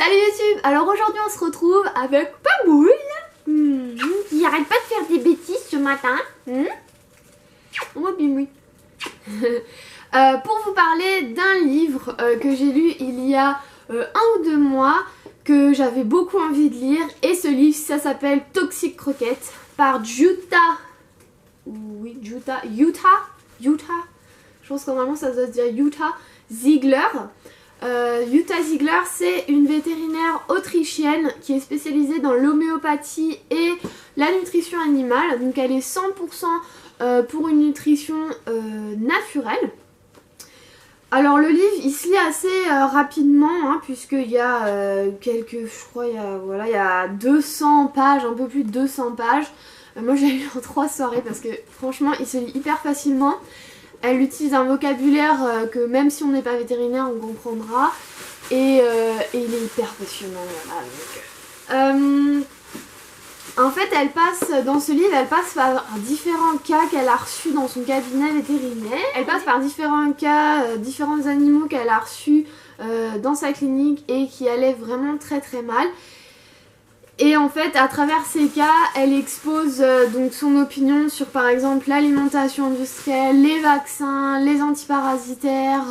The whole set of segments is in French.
Salut YouTube. Alors aujourd'hui on se retrouve avec Pamouille qui arrête pas de faire des bêtises ce matin. Oh Pamouille. Pour vous parler d'un livre que j'ai lu il y a 1 ou 2 mois, que j'avais beaucoup envie de lire, et ce livre ça s'appelle Toxic Croquette par Jutta. Oui, Jutta. Je pense que normalement ça doit se dire Jutta Ziegler. Jutta Ziegler, c'est une vétérinaire autrichienne qui est spécialisée dans l'homéopathie et la nutrition animale. Donc elle est 100% pour une nutrition naturelle. Alors le livre il se lit assez rapidement hein, puisqu'il y a quelques, je crois il y a 200 pages, un peu plus de 200 pages. Moi j'ai lu en 3 soirées parce que franchement il se lit hyper facilement. Elle utilise un vocabulaire que même si on n'est pas vétérinaire on comprendra, et il est hyper passionnant. Voilà, donc, en fait elle passe, dans ce livre elle passe par différents cas qu'elle a reçus dans son cabinet vétérinaire. Elle passe par différents cas, différents animaux qu'elle a reçus dans sa clinique et qui allaient vraiment très très mal. Et en fait, à travers ces cas, elle expose donc son opinion sur par exemple l'alimentation industrielle, les vaccins, les antiparasitaires,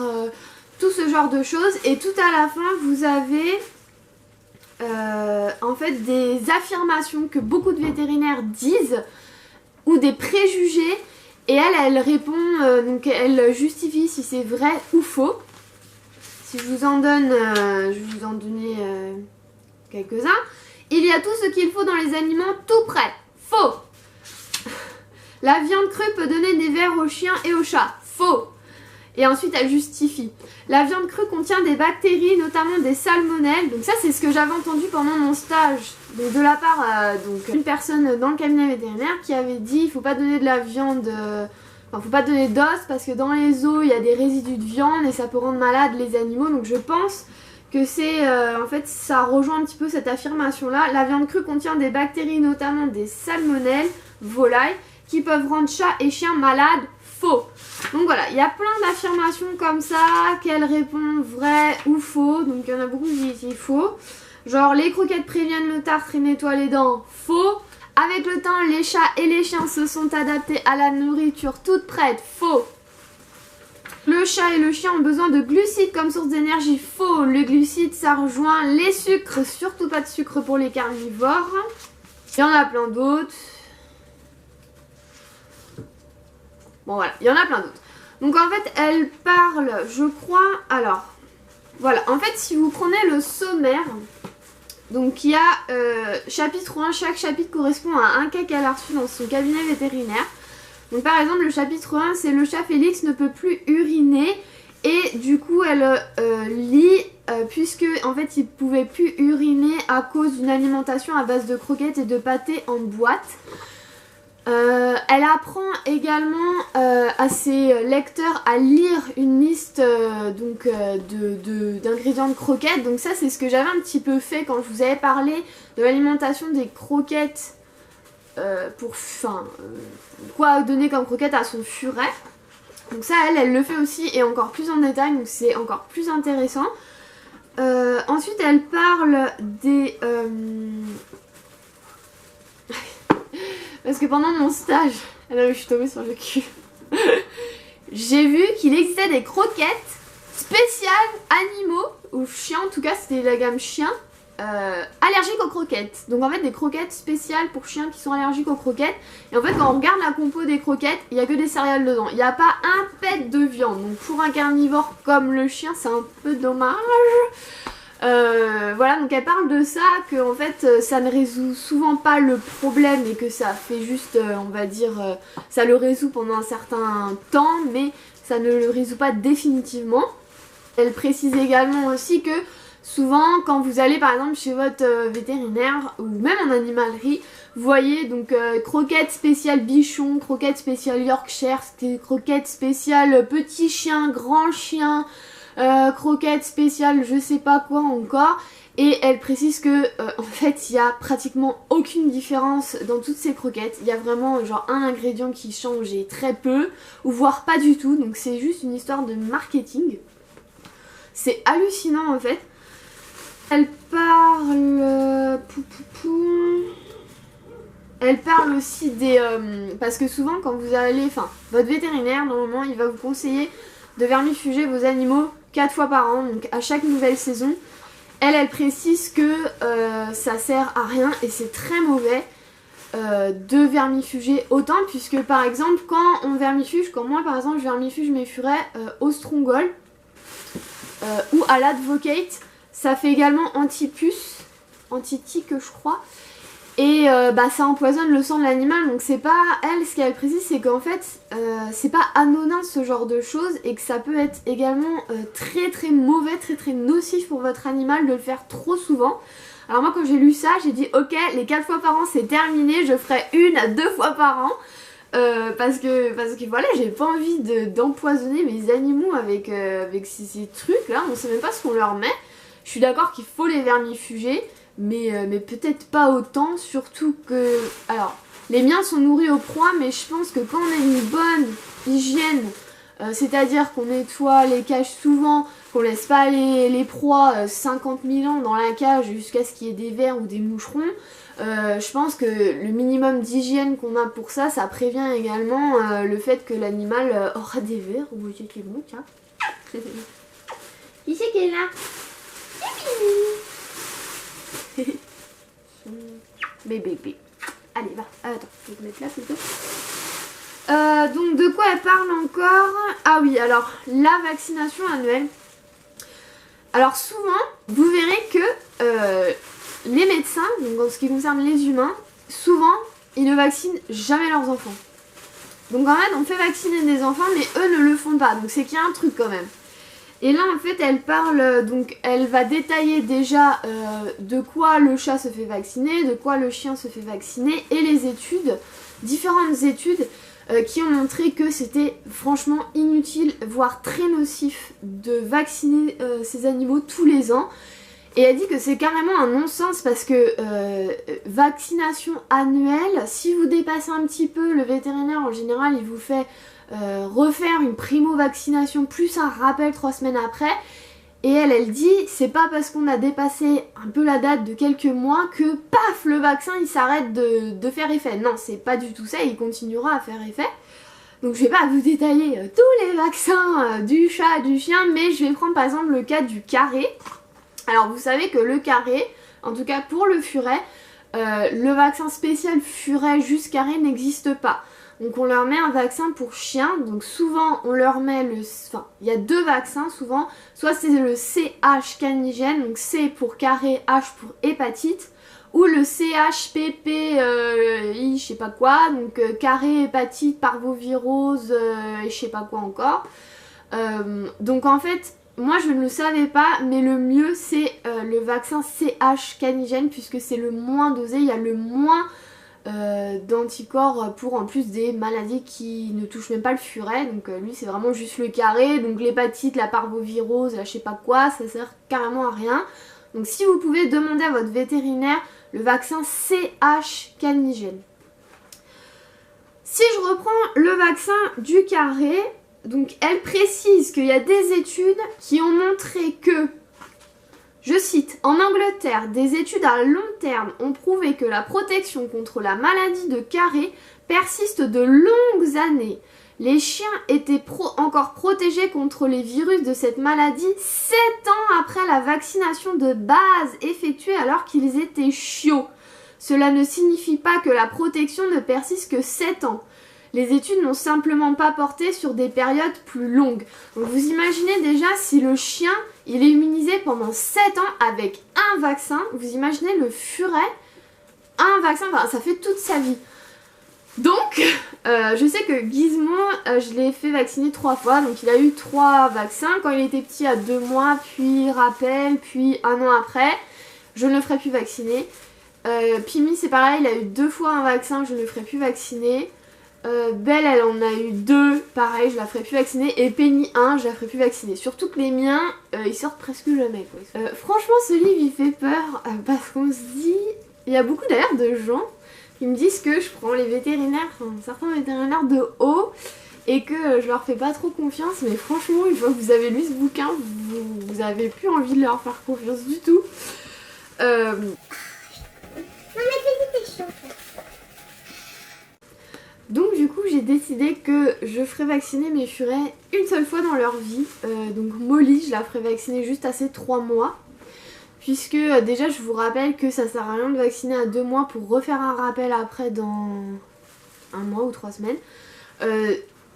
tout ce genre de choses. Et tout à la fin, vous avez en fait des affirmations que beaucoup de vétérinaires disent ou des préjugés. Et elle répond, donc elle justifie si c'est vrai ou faux. Si je vous en donne, je vais vous en donner quelques-uns. Il y a tout ce qu'il faut dans les aliments tout prêt. Faux. La viande crue peut donner des vers aux chiens et aux chats. Faux. Et ensuite elle justifie. La viande crue contient des bactéries, notamment des salmonelles. Donc ça c'est ce que j'avais entendu pendant mon stage. Donc de la part d'une personne dans le cabinet vétérinaire qui avait dit il faut pas donner de la viande, faut pas donner d'os parce que dans les os il y a des résidus de viande et ça peut rendre malade les animaux. Donc je pense que c'est en fait ça rejoint un petit peu cette affirmation là. La viande crue contient des bactéries, notamment des salmonelles, volailles, qui peuvent rendre chats et chiens malades. Faux. Donc voilà, il y a plein d'affirmations comme ça qu'elle répond vrai ou faux. Donc il y en a beaucoup qui disent faux. Genre les croquettes préviennent le tartre et nettoient les dents. Faux. Avec le temps, les chats et les chiens se sont adaptés à la nourriture toute prête. Faux. Le chat et le chien ont besoin de glucides comme source d'énergie. Faux. Le glucide ça rejoint les sucres. Surtout pas de sucre pour les carnivores. Il y en a plein d'autres. Bon voilà, il y en a plein d'autres. Donc en fait elle parle, je crois, alors voilà, en fait si vous prenez le sommaire, donc il y a chapitre 1, chaque chapitre correspond à un cas qu'elle a reçu dans son cabinet vétérinaire. Donc par exemple le chapitre 1 c'est le chat Félix ne peut plus uriner, et du coup elle lit puisque en fait il pouvait plus uriner à cause d'une alimentation à base de croquettes et de pâté en boîte. Elle apprend également à ses lecteurs à lire une liste d'ingrédients de croquettes. Donc ça c'est ce que j'avais un petit peu fait quand je vous avais parlé de l'alimentation des croquettes, quoi donner comme croquette à son furet. Donc ça elle le fait aussi et encore plus en détail, donc c'est encore plus intéressant. Ensuite elle parle des... Parce que pendant mon stage, je suis tombée sur le cul, j'ai vu qu'il existait des croquettes spéciales animaux, ou chiens en tout cas, c'était la gamme chien, allergiques aux croquettes. Donc en fait des croquettes spéciales pour chiens qui sont allergiques aux croquettes. Et en fait quand on regarde la compo des croquettes, il n'y a que des céréales dedans. Il n'y a pas un pet de viande. Donc pour un carnivore comme le chien, c'est un peu dommage. Voilà, donc elle parle de ça, que en fait ça ne résout souvent pas le problème et que ça fait juste, on va dire, ça le résout pendant un certain temps, mais ça ne le résout pas définitivement. Elle précise également aussi que souvent quand vous allez par exemple chez votre vétérinaire ou même en animalerie, vous voyez donc croquettes spéciales bichon, croquettes spéciales Yorkshire, croquettes spéciales petit chien, grand chien, croquettes spéciales je sais pas quoi encore, et elle précise que en fait il y a pratiquement aucune différence dans toutes ces croquettes. Il y a vraiment genre un ingrédient qui change et très peu ou voire pas du tout, donc c'est juste une histoire de marketing. C'est hallucinant en fait. Elle parle... Elle parle aussi des... parce que souvent quand vous allez... Enfin, votre vétérinaire, normalement, il va vous conseiller de vermifuger vos animaux 4 fois par an, donc à chaque nouvelle saison. Elle précise que ça sert à rien et c'est très mauvais de vermifuger autant, puisque par exemple quand on vermifuge, quand moi par exemple je vermifuge mes furets au Stronghold ou à l'Advocate, ça fait également anti-puce, anti-tique je crois. Et ça empoisonne le sang de l'animal, donc c'est pas... Elle, ce qu'elle précise, c'est qu'en fait, c'est pas anodin ce genre de choses et que ça peut être également très très mauvais, très très nocif pour votre animal de le faire trop souvent. Alors moi quand j'ai lu ça, j'ai dit ok, les 4 fois par an c'est terminé, je ferai 1 à 2 fois par an. Parce que voilà, j'ai pas envie d'empoisonner mes animaux avec ces trucs là, on sait même pas ce qu'on leur met. Je suis d'accord qu'il faut les vermifuger. Mais peut-être pas autant, surtout que... Alors, les miens sont nourris aux proies, mais je pense que quand on a une bonne hygiène, c'est-à-dire qu'on nettoie les cages souvent, qu'on laisse pas les proies 50 000 ans dans la cage jusqu'à ce qu'il y ait des vers ou des moucherons, je pense que le minimum d'hygiène qu'on a pour ça, ça prévient également le fait que l'animal aura des vers. Ou c'est qui est bon, tiens. Qui c'est qui est là? Bébé. Allez, va. Attends, je vais te mettre là plutôt. Donc, de quoi elle parle encore? Ah oui, alors, la vaccination annuelle. Alors, souvent, vous verrez que les médecins, donc en ce qui concerne les humains, souvent, ils ne vaccinent jamais leurs enfants. Donc, en fait, on fait vacciner des enfants, mais eux ne le font pas. Donc, c'est qu'il y a un truc quand même. Et là en fait elle parle, donc elle va détailler déjà de quoi le chat se fait vacciner, de quoi le chien se fait vacciner et les études, différentes études qui ont montré que c'était franchement inutile, voire très nocif de vacciner ces animaux tous les ans. Et elle dit que c'est carrément un non-sens parce que vaccination annuelle, si vous dépassez un petit peu, le vétérinaire en général il vous fait refaire une primo-vaccination plus un rappel 3 semaines après. Et elle dit, c'est pas parce qu'on a dépassé un peu la date de quelques mois que paf, le vaccin il s'arrête de faire effet. Non, c'est pas du tout ça, il continuera à faire effet. Donc je vais pas vous détailler tous les vaccins du chat, du chien, mais je vais prendre par exemple le cas du carré. Alors vous savez que le carré, en tout cas pour le furet, le vaccin spécial furet juste carré n'existe pas. Donc on leur met un vaccin pour chien, donc souvent on leur met enfin il y a 2 vaccins souvent, soit c'est le CH canigène, donc C pour carré, H pour hépatite, ou le CHPP, I je sais pas quoi, donc carré, hépatite, parvovirose, et je sais pas quoi encore. Donc en fait, moi je ne le savais pas, mais le mieux c'est le vaccin CH canigène, puisque c'est le moins dosé, il y a le moins d'anticorps pour en plus des maladies qui ne touchent même pas le furet. Donc lui c'est vraiment juste le carré, donc l'hépatite, la parvovirose, la je sais pas quoi, ça sert carrément à rien. Donc si vous pouvez demander à votre vétérinaire le vaccin CH canigène. Si je reprends le vaccin du carré, donc elle précise qu'il y a des études qui ont montré que, je cite, en Angleterre, des études à long terme ont prouvé que la protection contre la maladie de carré persiste de longues années. Les chiens étaient encore protégés contre les virus de cette maladie 7 ans après la vaccination de base effectuée alors qu'ils étaient chiots. Cela ne signifie pas que la protection ne persiste que 7 ans. Les études n'ont simplement pas porté sur des périodes plus longues. Donc vous imaginez déjà si le chien il est immunisé pendant 7 ans avec un vaccin, vous imaginez le furet, un vaccin, enfin, ça fait toute sa vie. Donc, je sais que Gizmo, je l'ai fait vacciner 3 fois, donc il a eu 3 vaccins, quand il était petit à 2 mois, puis rappel, puis 1 an après, je ne le ferai plus vacciner. Pimi c'est pareil, il a eu 2 fois un vaccin, je ne le ferai plus vacciner. Belle elle en a eu 2, pareil je la ferai plus vacciner, et Penny 1 je la ferai plus vacciner, surtout que les miens ils sortent presque jamais quoi. Franchement ce livre il fait peur parce qu'on se dit, il y a beaucoup d'ailleurs de gens qui me disent que je prends les vétérinaires, enfin, certains vétérinaires de haut et que je leur fais pas trop confiance, mais franchement une fois que vous avez lu ce bouquin, vous avez plus envie de leur faire confiance du tout. Donc du coup j'ai décidé que je ferais vacciner mes furets une seule fois dans leur vie. Donc Molly, je la ferai vacciner juste à ses 3 mois. Puisque déjà je vous rappelle que ça sert à rien de vacciner à 2 mois pour refaire un rappel après dans 1 mois ou 3 semaines.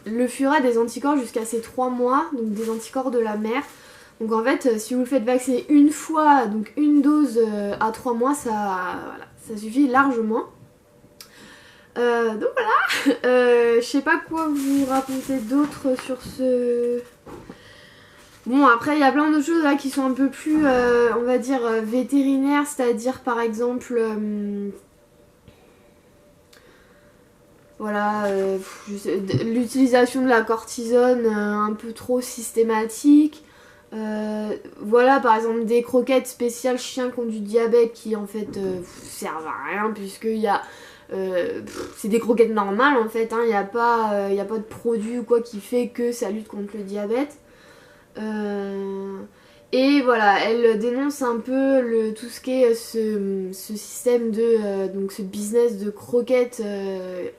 Le furet a des anticorps jusqu'à ses 3 mois, donc des anticorps de la mère. Donc en fait si vous le faites vacciner une fois, donc une dose à 3 mois, ça suffit largement. Donc voilà, je sais pas quoi vous raconter d'autre sur ce... Bon après il y a plein d'autres choses là qui sont un peu plus, on va dire, vétérinaires, c'est-à-dire par exemple... voilà, l'utilisation de la cortisone un peu trop systématique. Voilà par exemple des croquettes spéciales chiens qui ont du diabète qui en fait servent à rien puisqu'il y a... c'est des croquettes normales en fait, il n'y a pas de produit ou quoi qui fait que ça lutte contre le diabète. Et voilà, elle dénonce un peu tout ce qui est ce système de donc ce business de croquettes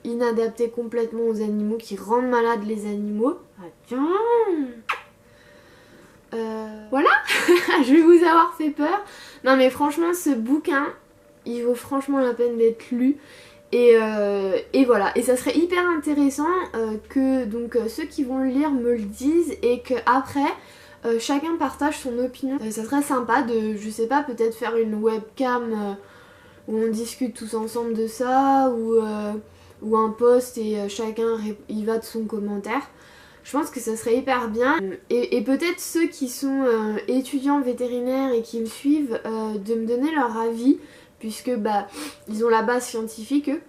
inadapté complètement aux animaux qui rendent malades les animaux. Tiens. Voilà, je vais vous avoir fait peur. Non mais franchement ce bouquin il vaut franchement la peine d'être lu. Et voilà, et ça serait hyper intéressant que donc ceux qui vont le lire me le disent et que après chacun partage son opinion. Ça serait sympa de, je sais pas, peut-être faire une webcam où on discute tous ensemble de ça, ou un post et chacun y va de son commentaire. Je pense que ça serait hyper bien. Et peut-être ceux qui sont étudiants vétérinaires et qui me suivent, de me donner leur avis, puisque bah ils ont la base scientifique eux.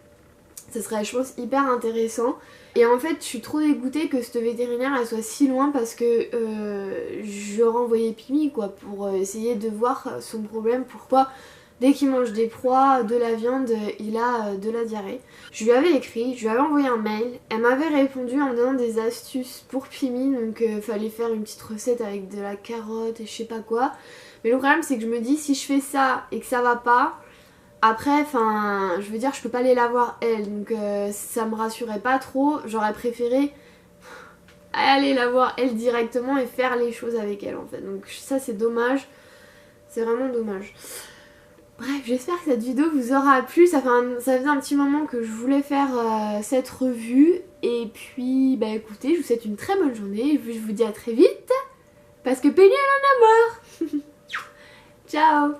Ça serait je pense hyper intéressant. Et en fait je suis trop dégoûtée que cette vétérinaire elle soit si loin parce que je renvoyais Pimi quoi pour essayer de voir son problème, pourquoi dès qu'il mange des proies, de la viande, il a de la diarrhée. Je lui avais écrit, je lui avais envoyé un mail, elle m'avait répondu en me donnant des astuces pour Pimi, donc fallait faire une petite recette avec de la carotte et je sais pas quoi. Mais le problème c'est que je me dis si je fais ça et que ça va pas, après, enfin, je veux dire, je peux pas aller la voir elle, donc ça me rassurait pas trop. J'aurais préféré aller la voir elle directement et faire les choses avec elle en fait. Donc ça c'est dommage, c'est vraiment dommage. Bref, j'espère que cette vidéo vous aura plu. Ça faisait un petit moment que je voulais faire cette revue. Et puis, bah écoutez, je vous souhaite une très bonne journée. Et puis je vous dis à très vite, parce que Penny elle en a marre. Ciao.